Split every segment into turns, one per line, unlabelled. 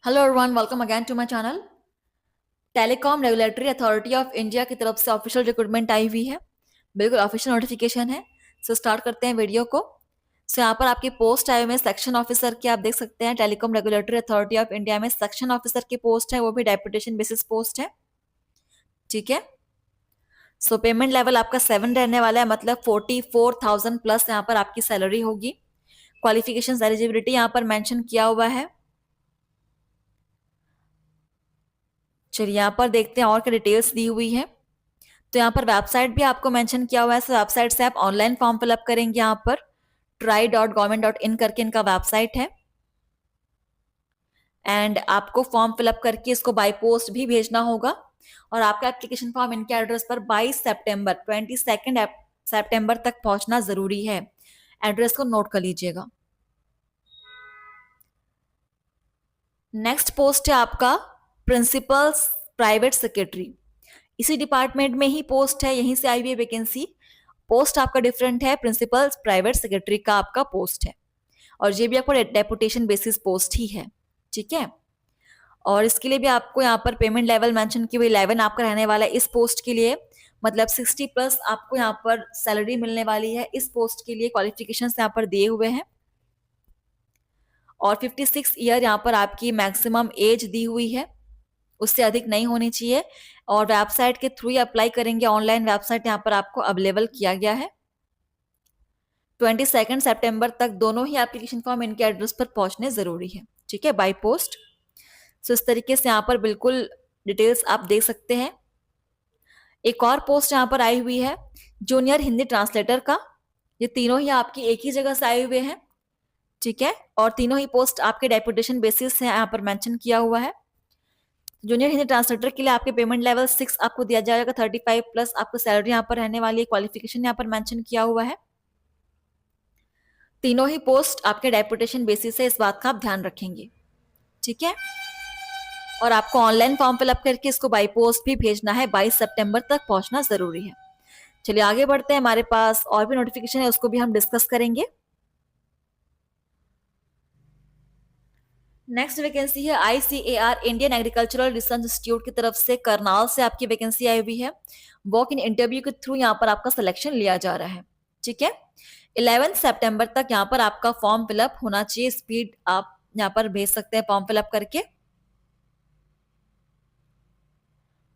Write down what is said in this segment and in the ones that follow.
Hello everyone, welcome again to my channel. Telecom regulatory authority of India की तरफ से official recruitment आई हुई है। बिल्कुल ऑफिशियल नोटिफिकेशन है। सो स्टार्ट करते हैं वीडियो को। सो यहाँ पर आपकी पोस्ट आए हुए हैं सेक्शन ऑफिसर की, आप देख सकते हैं telecom regulatory authority of India में सेक्शन ऑफिसर की पोस्ट है, वो भी डेपुटेशन बेसिस पोस्ट है। ठीक है। सो पेमेंट लेवल आपका 7 रहने वाला है, मतलब 44,000 प्लस यहाँ पर आपकी सैलरी होगी। क्वालिफिकेशन एलिजिबिलिटी यहाँ पर मेंशन किया हुआ है। चलिए यहाँ पर देखते हैं और क्या डिटेल्स दी हुई है। तो यहाँ पर वेबसाइट भी आपको मेंशन किया हुआ है। सो वेबसाइट से आप ऑनलाइन फॉर्म फिलअप करेंगे। यहाँ पर try.government.in करके इनका वेबसाइट है, एंड आपको फॉर्म फिलअप करके इसको बाय पोस्ट भी भेजना होगा। और आपका एप्लीकेशन फॉर्म इनके एड्रेस पर 22 सितंबर 22 सितंबर तक पहुंचना जरूरी है। एड्रेस को नोट कर लीजिएगा। नेक्स्ट पोस्ट है आपका प्रिंसिपल प्राइवेट सेक्रेटरी। इसी डिपार्टमेंट में ही पोस्ट है, यहीं से आई हुई वैकेंसी। पोस्ट आपका डिफरेंट है, प्रिंसिपल प्राइवेट सेक्रेटरी का आपका पोस्ट है, और ये भी आपको डेपुटेशन बेसिस पोस्ट ही है। ठीक है। और इसके लिए भी आपको यहाँ पर पेमेंट लेवल मेंशन की हुई 11 आपका रहने वाला है इस पोस्ट के लिए, मतलब 60 प्लस आपको यहाँ पर सैलरी मिलने वाली है इस पोस्ट के लिए। क्वालिफिकेशन यहाँ पर दिए हुए हैं, और 56 ईयर यहाँ पर आपकी मैक्सिमम एज दी हुई है, उससे अधिक नहीं होनी चाहिए। और वेबसाइट के थ्रू ही अप्लाई करेंगे, ऑनलाइन वेबसाइट यहाँ पर आपको अवेलेबल किया गया है। 22 सितंबर तक दोनों ही एप्लीकेशन फॉर्म इनके एड्रेस पर पहुंचने जरूरी है। ठीक है, बाय पोस्ट। सो इस तरीके से यहाँ पर बिल्कुल डिटेल्स आप देख सकते हैं। एक और पोस्ट यहाँ पर आई हुई है जूनियर हिंदी ट्रांसलेटर का। ये तीनों ही आपकी एक ही जगह से आए हुए हैं। ठीक है, और तीनों ही पोस्ट आपके डेपुटेशन बेसिस से यहाँ पर मेंशन किया हुआ है। जूनियर हिंदी ट्रांसलेटर के लिए आपके पेमेंट लेवल 6 आपको दिया जाएगा, 35 प्लस आपको सैलरी यहाँ पर रहने वाली है। क्वालिफिकेशन यहाँ पर मेंशन किया हुआ है। तीनों ही पोस्ट आपके डेपुटेशन बेसिस है, इस बात का आप ध्यान रखेंगे। ठीक है। और आपको ऑनलाइन फॉर्म फिलअप करके इसको बाई पोस्ट भी भेजना है, 22 सितंबर तक पहुंचना जरूरी है। चलिए आगे बढ़ते हैं, हमारे पास और भी नोटिफिकेशन है, उसको भी हम डिस्कस करेंगे। नेक्स्ट वैकेंसी है ICAR Indian agricultural research institute की तरफ से, करनाल से आपकी वैकेंसी आई हुई है। वॉक इन इंटरव्यू के थ्रू यहाँ पर आपका सिलेक्शन लिया जा रहा है। ठीक है। 11 सितंबर तक यहाँ पर आपका फॉर्म फिलअप होना चाहिए। स्पीड आप यहाँ पर भेज सकते हैं फॉर्म फिलअप करके।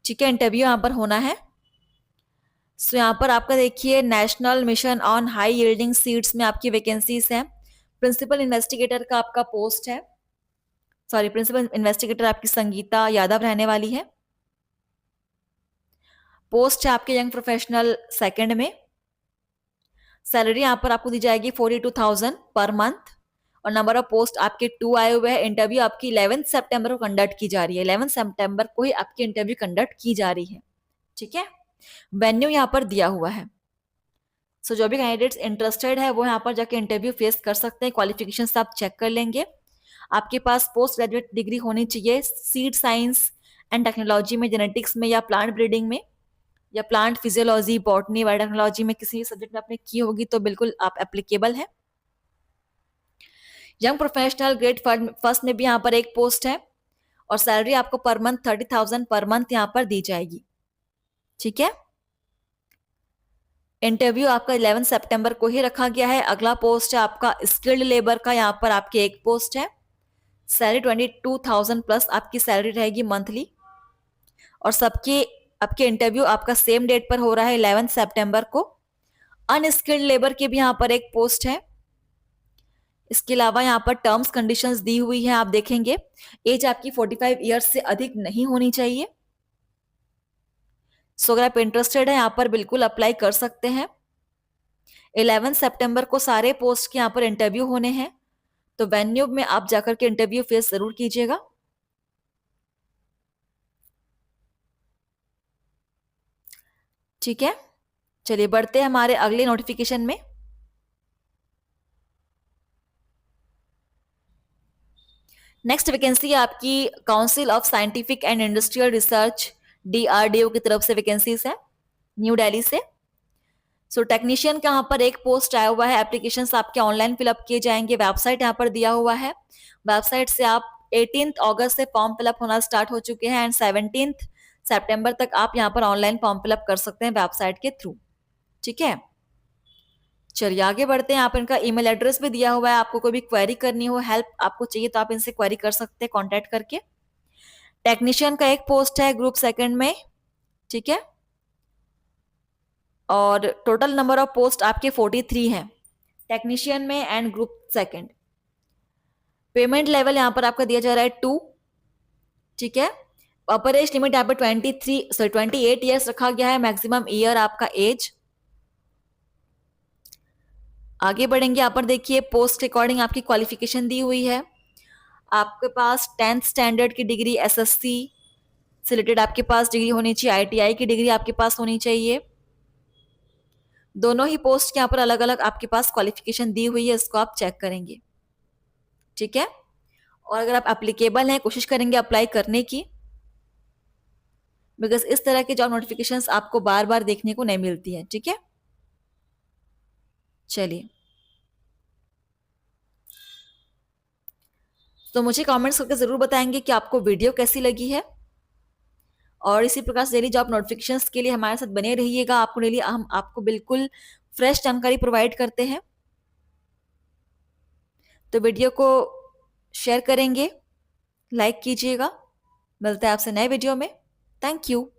ठीक है, इंटरव्यू यहाँ पर होना है। सो यहाँ पर आपका देखिए national mission on high yielding seeds में आपकी वैकेंसीज हैं। प्रिंसिपल इन्वेस्टिगेटर का आपका पोस्ट है, सॉरी प्रिंसिपल इन्वेस्टिगेटर आपकी संगीता यादव रहने वाली है। पोस्ट है आपके यंग प्रोफेशनल सेकंड में। सैलरी यहाँ पर आपको दी जाएगी 42,000 पर मंथ, और नंबर ऑफ पोस्ट आपके 2 आए हुए हैं। इंटरव्यू आपकी 11 सितंबर को कंडक्ट की जा रही है, 11 सितंबर को ही आपकी इंटरव्यू कंडक्ट की जा रही है। ठीक है। वेन्यू यहाँ पर दिया हुआ है। सो जो भी कैंडिडेट्स इंटरेस्टेड है वो यहाँ पर जाके इंटरव्यू फेस कर सकते हैं। क्वालिफिकेशन आप चेक कर लेंगे। आपके पास पोस्ट ग्रेजुएट डिग्री होनी चाहिए सीड साइंस एंड टेक्नोलॉजी में, जेनेटिक्स में, या प्लांट ब्रीडिंग में, या प्लांट फिजियोलॉजी, बॉटनी, बायोटेक्नोलॉजी में किसी भी सब्जेक्ट में आपने की होगी तो बिल्कुल आप एप्लीकेबल है। यंग प्रोफेशनल ग्रेड फर्स्ट में भी यहाँ पर एक पोस्ट है, और सैलरी आपको पर मंथ 30,000 पर मंथ यहाँ पर दी जाएगी। ठीक है। इंटरव्यू आपका 11 सितंबर को ही रखा गया है। अगला पोस्ट है आपका स्किल्ड लेबर का, यहाँ पर आपकी एक पोस्ट है। सैलरी 22,000 प्लस आपकी सैलरी रहेगी मंथली, और सबके आपके इंटरव्यू आपका सेम डेट पर हो रहा है 11 सितंबर को। अनस्किल्ड लेबर की भी यहाँ पर एक पोस्ट है। इसके अलावा यहाँ पर टर्म्स कंडीशंस दी हुई है, आप देखेंगे। एज आपकी 45 ईयर्स से अधिक नहीं होनी चाहिए। सो अगर आप इंटरेस्टेड है यहाँ पर बिल्कुल अप्लाई कर सकते हैं। 11 सितंबर को सारे पोस्ट के यहाँ पर इंटरव्यू होने हैं, तो वेन्यू में आप जाकर के इंटरव्यू फेस जरूर कीजिएगा। ठीक है। चलिए बढ़ते हैं हमारे अगले नोटिफिकेशन में। नेक्स्ट वैकेंसी है आपकी council of scientific and industrial research, DRDO की तरफ से वैकेंसीज है, न्यू दिल्ली से। सो टेक्नीशियन का यहाँ पर एक पोस्ट आया हुआ है। एप्लीकेशंस आपके ऑनलाइन फिलअप किए जाएंगे। वेबसाइट यहाँ पर दिया हुआ है, वेबसाइट से आप 18 अगस्त से फॉर्म फिलअप होना स्टार्ट हो चुके हैं एंड 17 सितंबर तक आप यहाँ पर ऑनलाइन फॉर्म फिलअप कर सकते हैं वेबसाइट के थ्रू। ठीक है, चलिए आगे बढ़ते हैं। आप इनका ईमेल एड्रेस भी दिया हुआ है, आपको कोई भी क्वेरी करनी हो, हेल्प आपको चाहिए तो आप इनसे क्वेरी कर सकते हैं कॉन्टेक्ट करके। टेक्नीशियन का एक पोस्ट है ग्रुप सेकंड में, ठीक है, और टोटल नंबर ऑफ पोस्ट आपके 43 हैं टेक्नीशियन में and group second. Payment level यहाँ पर आपका दिया जा रहा है 2, ठीक है। अपर एज लिमिट यहाँ पर 28 ईयर्स रखा गया है, मैक्सिमम ईयर आपका एज। आगे बढ़ेंगे, यहाँ पर देखिए पोस्ट के अकॉर्डिंग आपकी क्वालिफिकेशन दी हुई है। आपके पास 10th स्टैंडर्ड की डिग्री एसएससी से रिलेटेड आपके पास डिग्री होनी चाहिए, आईटीआई की डिग्री आपके पास होनी चाहिए। दोनों ही पोस्ट के यहाँ पर अलग अलग आपके पास क्वालिफिकेशन दी हुई है, इसको आप चेक करेंगे, ठीक है। और अगर आप एप्लीकेबल हैं कोशिश करेंगे अप्लाई करने की, बिकॉज इस तरह की जॉब नोटिफिकेशंस आपको बार बार देखने को नहीं मिलती है, ठीक है। चलिए, तो मुझे कमेंट्स करके जरूर बताएंगे कि आपको वीडियो कैसी लगी है, और इसी प्रकार से डेली जॉब नोटिफिकेशंस के लिए हमारे साथ बने रहिएगा। आपको डेली हम आपको बिल्कुल फ्रेश जानकारी प्रोवाइड करते हैं। तो वीडियो को शेयर करेंगे, लाइक कीजिएगा। मिलते हैं आपसे नए वीडियो में। Thank you.